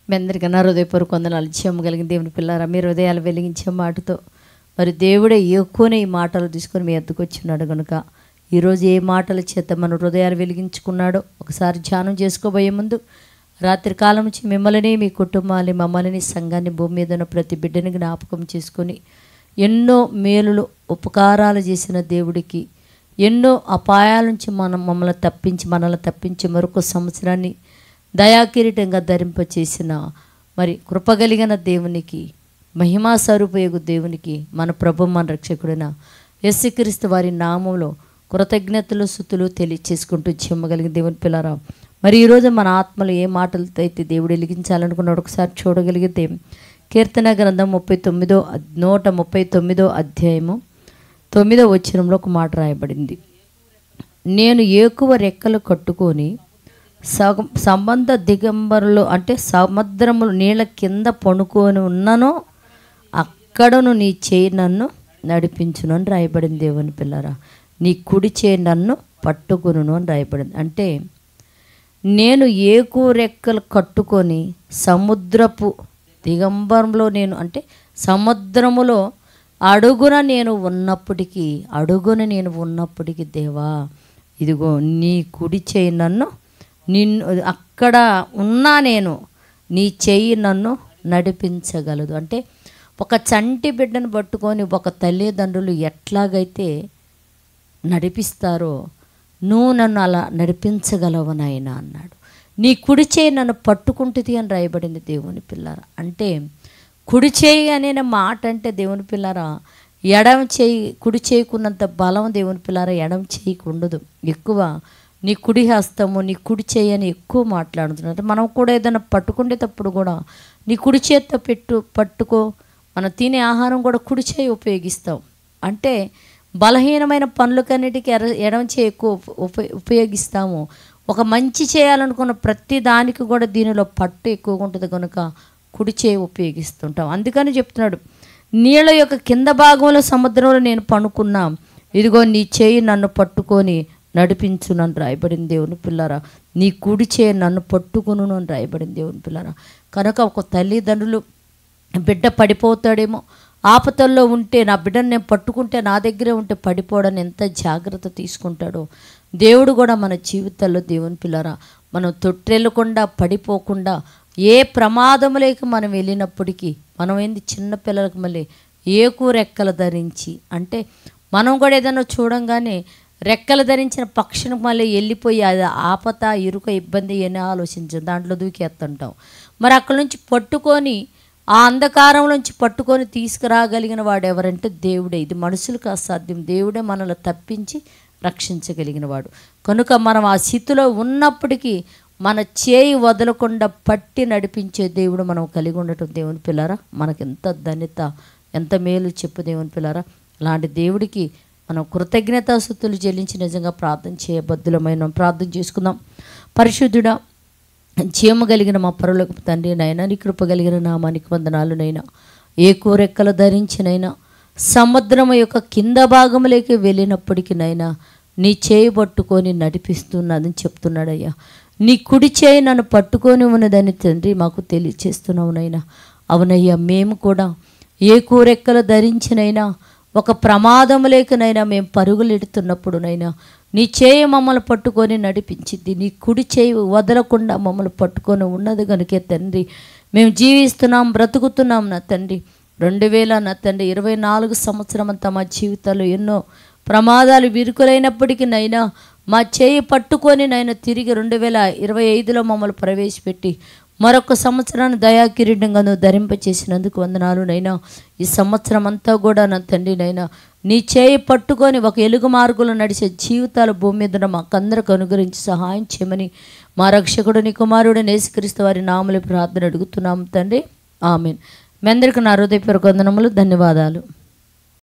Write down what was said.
మీ అందరికీ నా హృదయపూర్వక వందనాలు. జీవం కలిగిన దేవుని పిల్లారా, మీ హృదయాలు వెలిగించే మాటతో మరి దేవుడే ఎక్కువనే ఈ మాటలు తీసుకొని మీ ఎద్దుకు వచ్చినాడు కనుక ఈరోజు ఏ మాటల చేత మన హృదయాలు వెలిగించుకున్నాడో ఒకసారి ధ్యానం చేసుకోబోయే ముందు రాత్రి కాలం నుంచి మిమ్మల్ని, మీ కుటుంబాన్ని, మమ్మల్ని, సంఘాన్ని, భూమి మీద ఉన్న ప్రతి బిడ్డని జ్ఞాపకం చేసుకొని ఎన్నో మేలులు ఉపకారాలు చేసిన దేవుడికి ఎన్నో అపాయాల నుంచి మనల్ని తప్పించి మరొక సంవత్సరాన్ని దయాకిరీటంగా ధరింపచేసిన మరి కృపగలిగిన దేవునికి, మహిమా స్వరూపయోగు దేవునికి, మన ప్రభు మన రక్షకుడైన యేసుక్రీస్తు వారి నామంలో కృతజ్ఞతలు స్తుతులు తెలియచేసుకుంటూ జీవమగలిగిన దేవుని పిల్లారా, మరి ఈరోజు మన ఆత్మలు ఏ మాటలతో అయితే దేవుడు వెలిగించాలనుకున్నాడు ఒకసారి చూడగలిగితే కీర్తన గ్రంథం 139 అధ్యాయము 9వ వచనంలో ఒక మాట రాయబడింది. నేను ఏకువ రెక్కలు కట్టుకొని సంబంధ దిగంబరులు అంటే సముద్రములు నీళ్ళ కింద పడుకొని ఉన్నానో అక్కడను నీ చేయి నన్ను నడిపించును అని రాయబడింది. దేవుని పిల్లరా, నీ కుడి చేయి నన్ను పట్టుకును అని రాయబడింది. అంటే నేను ఏకు రెక్కలు కట్టుకొని సముద్రపు దిగంబరంలో నేను అంటే సముద్రములో అడుగున నేను ఉన్నప్పటికీ దేవా ఇదిగో నీ కుడి చేయి నన్ను అక్కడ ఉన్నా నేను నీ చెయ్యి నన్ను నడిపించగలదు. అంటే ఒక చంటి బిడ్డను పట్టుకొని ఒక తల్లిదండ్రులు ఎట్లాగైతే నడిపిస్తారో నువ్వు నన్ను అలా నడిపించగలవు నాయనా అన్నాడు. నీ కుడి చేయి నన్ను పట్టుకుంటుంది అని రాయబడింది. దేవుని పిల్లారా, అంటే కుడి చేయి అనే మాట అంటే దేవుని పిల్లారా ఎడమ చేయి కుడి చేయకున్నంత బలం దేవుని పిల్లారా ఎడమ చేయికి ఉండదు. ఎక్కువ నీ కుడి హస్తము నీ కుడి చేయి అని ఎక్కువ మాట్లాడుతున్నారు. మనం కూడా ఏదైనా పట్టుకునేటప్పుడు కూడా నీ కుడి చేత్తో పట్టుకో. మనం తినే ఆహారం కూడా కుడి చేయి ఉపయోగిస్తాం. అంటే బలహీనమైన పనులకన్నిటికీ ఎడమ చేయి ఎక్కువ ఉపయోగిస్తాము. ఒక మంచి చేయాలనుకున్న ప్రతి దానికి కూడా దీనిలో పట్టు ఎక్కువగా ఉంటుంది కనుక కుడి చేయి ఉపయోగిస్తుంటాం. అందుకని చెప్తున్నాడు, నీళ్ళ యొక్క కింద భాగంలో సముద్రంలో నేను పనుకున్నా, ఇదిగో నీ చేయి నన్ను పట్టుకొని నడిపించునని రాయబడింది. దేవుని పిల్లరా, నీ కుడి చేయి నన్ను పట్టుకును అని రాయబడింది. దేవుని పిల్లరా, కనుక ఒక తల్లిదండ్రులు బిడ్డ పడిపోతాడేమో, ఆపదల్లో ఉంటే నా బిడ్డను నేను పట్టుకుంటే నా దగ్గరే ఉంటే పడిపోవడానికి ఎంత జాగ్రత్త తీసుకుంటాడో దేవుడు కూడా మన జీవితాల్లో దేవుని పిల్లరా మనం తొట్టెళ్ళకుండా పడిపోకుండా ఏ ప్రమాదములేక మనం వెళ్ళినప్పటికీ మనం ఏంది చిన్నపిల్లలకు మళ్ళీ ఏకు రెక్కలు ధరించి అంటే మనం కూడా ఏదైనా చూడంగానే రెక్కలు ధరించిన పక్షిని మళ్ళీ వెళ్ళిపోయి అది ఆపత ఇరుక ఇబ్బంది అని ఆలోచించాం, దాంట్లో దూకేస్తుంటాం. మరి అక్కడి నుంచి పట్టుకొని ఆ అంధకారంలోంచి పట్టుకొని తీసుకురాగలిగిన వాడు ఎవరంటే దేవుడే. ఇది మనుషులకు అసాధ్యం. దేవుడే మనల్ని తప్పించి రక్షించగలిగిన వాడు. కనుక మనం ఆ స్థితిలో ఉన్నప్పటికీ మన చేయి వదలకుండా పట్టి నడిపించే దేవుడు మనం కలిగి ఉండటం దేవుని పిల్లారా మనకు ఎంత ధన్యత, ఎంత మేలు చెప్పు దేవుని పిల్లారా. అలాంటి దేవుడికి మనం కృతజ్ఞతాస్తుతులు చెల్లించి నిజంగా ప్రార్థన చేయబద్దులమైన ప్రార్థన చేసుకుందాం. పరిశుద్ధుడా, జీవము కలిగిన మా పరలోకపు తండ్రి నైనా, నీ కృప కలిగిన నామానికి వందనాలు నైనా. ఏ కోరెక్కలు ధరించినైనా సముద్రము యొక్క కింద భాగంలోకి వెళ్ళినప్పటికీ నైనా నీ చేయి పట్టుకొని నడిపిస్తున్నదని చెప్తున్నాడయ్యా. నీ కుడి చేయి నన్ను పట్టుకొని ఉన్నదని తండ్రి మాకు తెలియచేస్తున్నావు నైనా. అవునయ్యా, మేము కూడా ఏ కోరెక్కలు ధరించినైనా ఒక ప్రమాదములేకనైనా మేము పరుగులెడుతున్నప్పుడునైనా నీ చేయి మమ్మల్ని పట్టుకొని నడిపించింది. నీ కుడి చేయి వదలకుండా మమ్మల్ని పట్టుకొని ఉన్నది కనుకే తండ్రి మేము జీవిస్తున్నాం, బ్రతుకుతున్నాం నా తండ్రి. 2024 సంవత్సరం అంతా మా జీవితాల్లో ఎన్నో ప్రమాదాలు విరుకులైనప్పటికీ నైనా మా చేయి పట్టుకొని నైనా తిరిగి 2025లో మమ్మల్ని ప్రవేశపెట్టి మరొక సంవత్సరాన్ని దయాకిరీటంగా నువ్వు ధరింపచేసినందుకు వందనాలు నైనా. ఈ సంవత్సరం అంతా కూడా నా తండ్రి నైనా నీ చేయి పట్టుకొని ఒక ఎలుగు మార్గంలో నడిచే జీవితాలు భూమి మీద మాకందరికి అనుగ్రహించి సహాయం చేయమని మా రక్షకుడు నీ కుమారుడు యేసుక్రీస్తు వారి నామములో ప్రార్థన అడుగుతున్నాము తండ్రి, ఆమేన్. మీ అందరికీ నా హృదయపూర్వక వందనములు, ధన్యవాదాలు.